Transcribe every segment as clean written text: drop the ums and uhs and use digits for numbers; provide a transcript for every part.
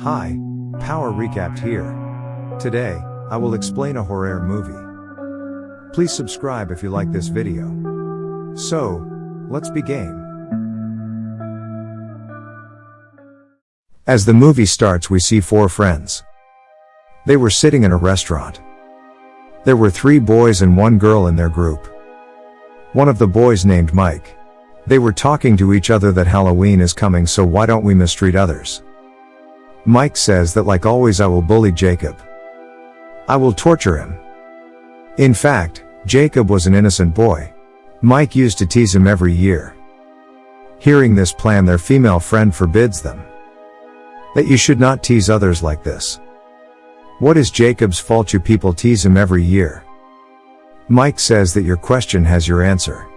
Hi, Power Recapped here. Today, I will explain a horror movie. Please subscribe if you like this video. So, let's begin. As the movie starts, we see four friends. They were sitting in a restaurant. There were 3 boys and 1 girl in their group. One of the boys named Mike. They were talking to each other that Halloween is coming, so why don't we mistreat others? Mike says that like always I will bully Jacob. I will torture him. In fact, Jacob was an innocent boy. Mike used to tease him every year. Hearing this plan, their female friend forbids them. That you should not tease others like this. What is Jacob's fault? You people tease him every year. Mike says that your question has your answer.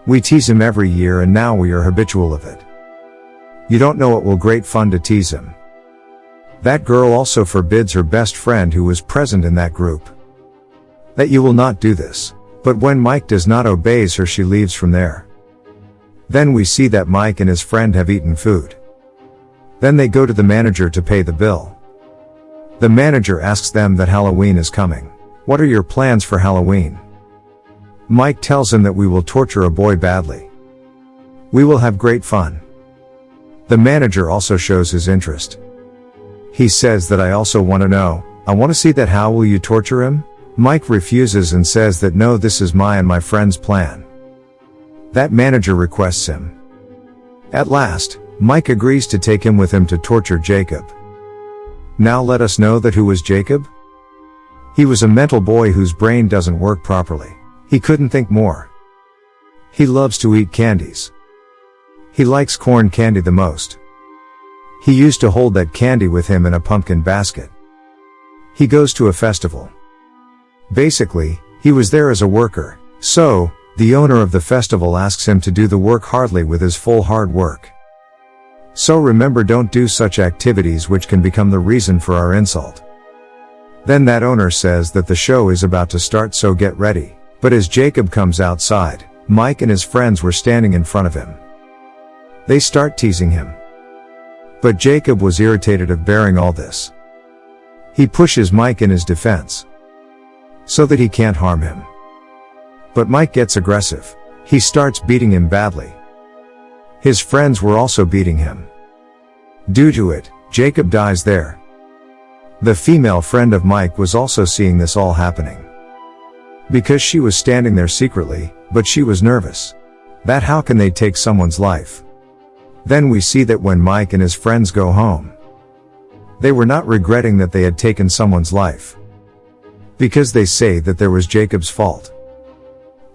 We tease him every year and now we are habitual of it. You don't know it will great fun to tease him. That girl also forbids her best friend who was present in that group. That you will not do this. But when Mike does not obeys her, she leaves from there. Then we see that Mike and his friend have eaten food. Then they go to the manager to pay the bill. The manager asks them that Halloween is coming. What are your plans for Halloween? Mike tells him that we will torture a boy badly. We will have great fun. The manager also shows his interest. He says that I also want to know, I want to see that. How will you torture him? Mike refuses and says that no, this is my and my friend's plan. That manager requests him. At last, Mike agrees to take him with him to torture Jacob. Now let us know that who was Jacob? He was a mental boy whose brain doesn't work properly. He couldn't think more. He loves to eat candies. He likes corn candy the most. He used to hold that candy with him in a pumpkin basket. He goes to a festival. Basically, he was there as a worker. So, the owner of the festival asks him to do the work hardly with his full hard work. So remember, don't do such activities which can become the reason for our insult. Then that owner says that the show is about to start, so get ready. But as Jacob comes outside, Mike and his friends were standing in front of him. They start teasing him. But Jacob was irritated of bearing all this. He pushes Mike in his defense, so that he can't harm him. But Mike gets aggressive. He starts beating him badly. His friends were also beating him. Due to it, Jacob dies there. The female friend of Mike was also seeing this all happening. Because she was standing there secretly, but she was nervous. That how can they take someone's life? Then we see that when Mike and his friends go home, they were not regretting that they had taken someone's life. Because they say that there was Jacob's fault.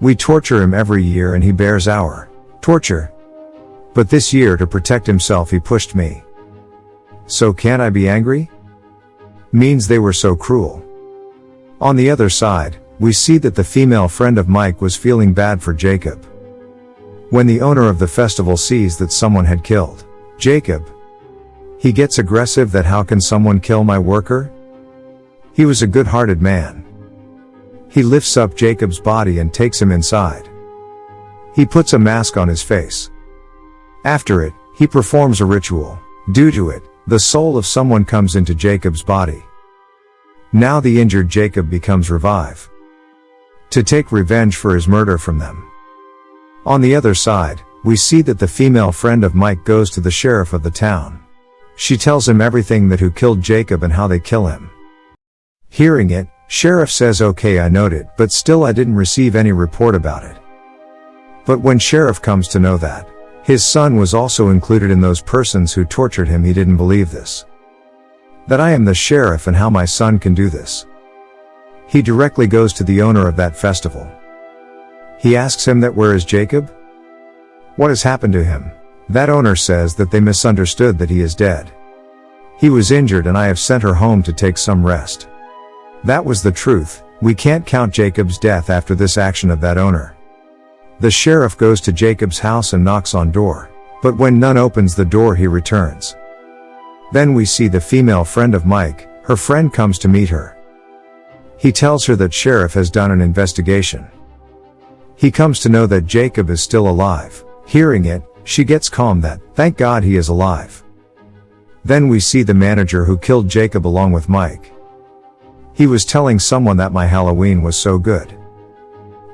We torture him every year and he bears our torture. But this year, to protect himself, he pushed me. So can't I be angry? Means they were so cruel. On the other side, we see that the female friend of Mike was feeling bad for Jacob. When the owner of the festival sees that someone had killed Jacob, he gets aggressive that how can someone kill my worker? He was a good-hearted man. He lifts up Jacob's body and takes him inside. He puts a mask on his face. After it, he performs a ritual. Due to it, the soul of someone comes into Jacob's body. Now the injured Jacob becomes revive, to take revenge for his murder from them. On the other side, we see that the female friend of Mike goes to the sheriff of the town. She tells him everything, that who killed Jacob and how they kill him. Hearing it, sheriff says, okay, I noted, but still I didn't receive any report about it. But when sheriff comes to know that his son was also included in those persons who tortured him, he didn't believe this. That I am the sheriff and how my son can do this. He directly goes to the owner of that festival. He asks him that where is Jacob? What has happened to him? That owner says that they misunderstood, that he is dead. He was injured and I have sent her home to take some rest. That was the truth. We can't count Jacob's death after this action of that owner. The sheriff goes to Jacob's house and knocks on door. But when none opens the door, he returns. Then we see the female friend of Mike. Her friend comes to meet her. He tells her that sheriff has done an investigation. He comes to know that Jacob is still alive. Hearing it, she gets calm that, thank God he is alive. Then we see the manager who killed Jacob along with Mike. He was telling someone that my Halloween was so good.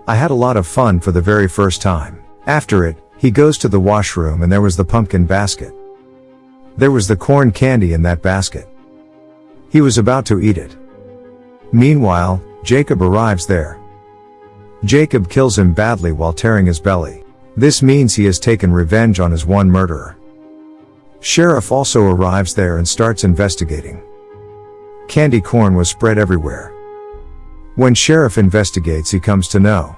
I had a lot of fun for the very first time. After it, he goes to the washroom and there was the pumpkin basket. There was the corn candy in that basket. He was about to eat it. Meanwhile, Jacob arrives there. Jacob kills him badly while tearing his belly. This means he has taken revenge on his one murderer. Sheriff also arrives there and starts investigating. Candy corn was spread everywhere. When Sheriff investigates, he comes to know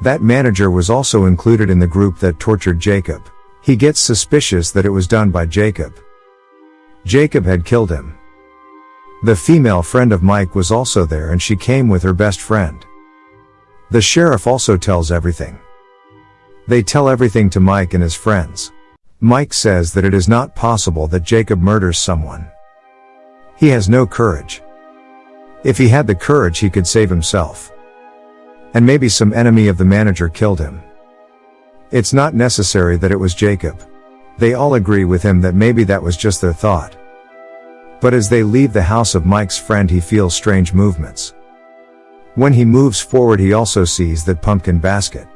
that manager was also included in the group that tortured Jacob. He gets suspicious that it was done by Jacob. Jacob had killed him. The female friend of Mike was also there and she came with her best friend. The sheriff also tells everything. They tell everything to Mike and his friends. Mike says that it is not possible that Jacob murders someone. He has no courage. If he had the courage, he could save himself. And maybe some enemy of the manager killed him. It's not necessary that it was Jacob. They all agree with him that maybe that was just their thought. But as they leave the house of Mike's friend, he feels strange movements. When he moves forward, he also sees that pumpkin basket.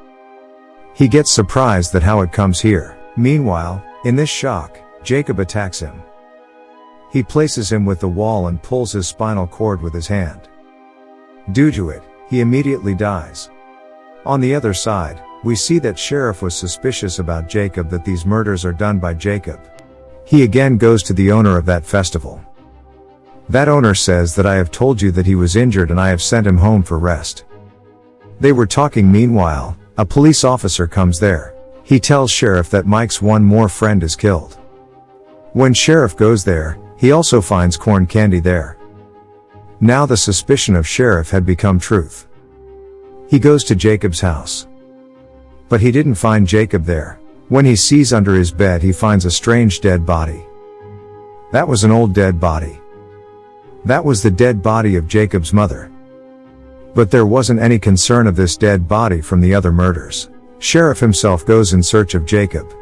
He gets surprised that how it comes here. Meanwhile, in this shock, Jacob attacks him. He places him with the wall and pulls his spinal cord with his hand. Due to it, he immediately dies. On the other side, we see that Sheriff was suspicious about Jacob, that these murders are done by Jacob. He again goes to the owner of that festival. That owner says that I have told you that he was injured and I have sent him home for rest. They were talking. Meanwhile, a police officer comes there. He tells Sheriff that Mike's one more friend is killed. When Sheriff goes there, he also finds corn candy there. Now the suspicion of Sheriff had become truth. He goes to Jacob's house. But he didn't find Jacob there. When he sees under his bed, he finds a strange dead body. That was an old dead body. That was the dead body of Jacob's mother. But there wasn't any concern of this dead body from the other murders. Sheriff himself goes in search of Jacob.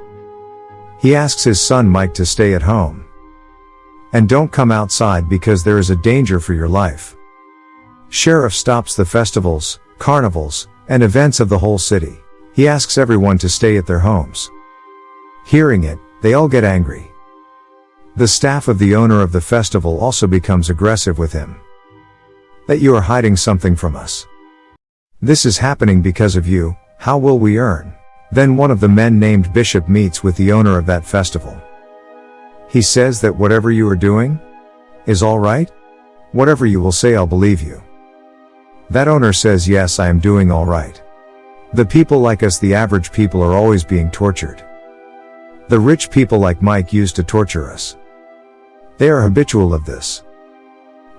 He asks his son Mike to stay at home. And don't come outside because there is a danger for your life. Sheriff stops the festivals, carnivals, and events of the whole city. He asks everyone to stay at their homes. Hearing it, they all get angry. The staff of the owner of the festival also becomes aggressive with him. That you are hiding something from us. This is happening because of you. How will we earn? Then one of the men named Bishop meets with the owner of that festival. He says that whatever you are doing is all right. Whatever you will say, I'll believe you. That owner says, yes, I am doing all right. The people like us, the average people, are always being tortured. The rich people like Mike used to torture us. They are habitual of this.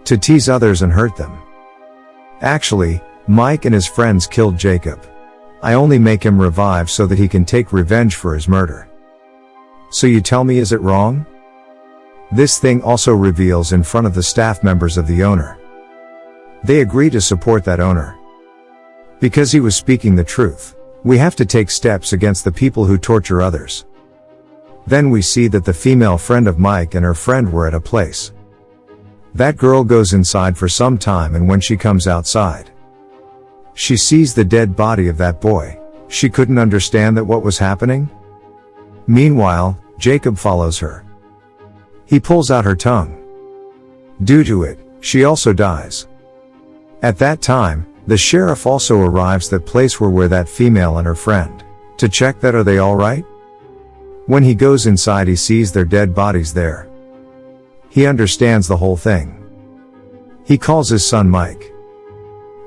To tease others and hurt them. Actually, Mike and his friends killed Jacob. I only make him revive so that he can take revenge for his murder. So you tell me, is it wrong? This thing also reveals in front of the staff members of the owner. They agree to support that owner. Because he was speaking the truth. We have to take steps against the people who torture others. Then we see that the female friend of Mike and her friend were at a place. That girl goes inside for some time, and when she comes outside, she sees the dead body of that boy. She couldn't understand that what was happening. Meanwhile, Jacob follows her. He pulls out her tongue. Due to it, she also dies. At that time, the sheriff also arrives at that place where that female and her friend, to check that are they all right? When he goes inside, he sees their dead bodies there. He understands the whole thing. He calls his son Mike.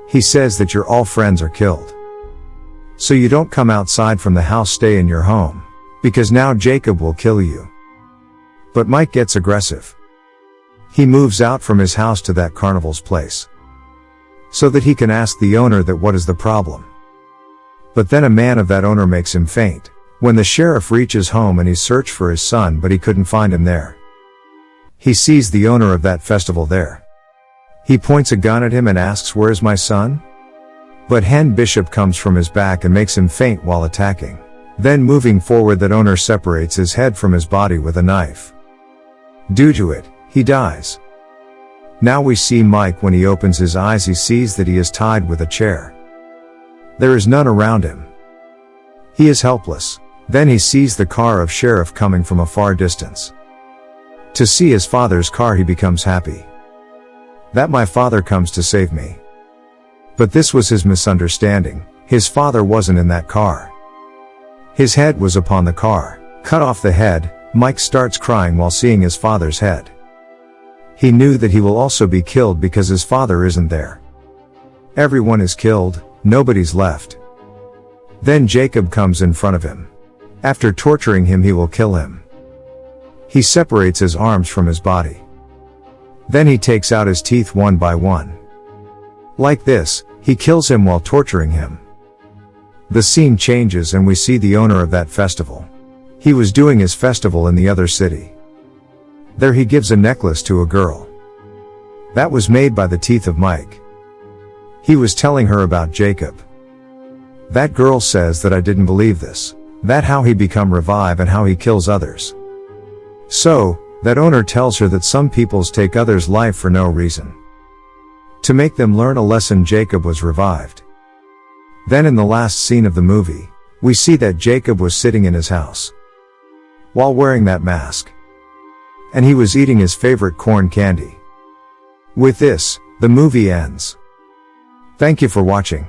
He says that your all friends are killed. So you don't come outside from the house, stay in your home. Because now Jacob will kill you. But Mike gets aggressive. He moves out from his house to that carnival's place. So that he can ask the owner that what is the problem. But then a man of that owner makes him faint. When the sheriff reaches home and he searched for his son, but he couldn't find him there. He sees the owner of that festival there. He points a gun at him and asks, where is my son? But Hen Bishop comes from his back and makes him faint while attacking. Then moving forward, that owner separates his head from his body with a knife. Due to it, he dies. Now we see Mike. When he opens his eyes, he sees that he is tied with a chair. There is none around him. He is helpless. Then he sees the car of sheriff coming from a far distance. To see his father's car, he becomes happy. That my father comes to save me. But this was his misunderstanding. His father wasn't in that car. His head was upon the car. Cut off the head. Mike starts crying while seeing his father's head. He knew that he will also be killed because his father isn't there. Everyone is killed, nobody's left. Then Jacob comes in front of him. After torturing him, he will kill him. He separates his arms from his body. Then he takes out his teeth one by one. Like this, he kills him while torturing him. The scene changes and we see the owner of that festival. He was doing his festival in the other city. There he gives a necklace to a girl. That was made by the teeth of Mike. He was telling her about Jacob. That girl says that I didn't believe this. That how he become revive and how he kills others. So, that owner tells her that some peoples take others' life for no reason. To make them learn a lesson, Jacob was revived. Then in the last scene of the movie, we see that Jacob was sitting in his house while wearing that mask. And he was eating his favorite corn candy. With this, the movie ends. Thank you for watching.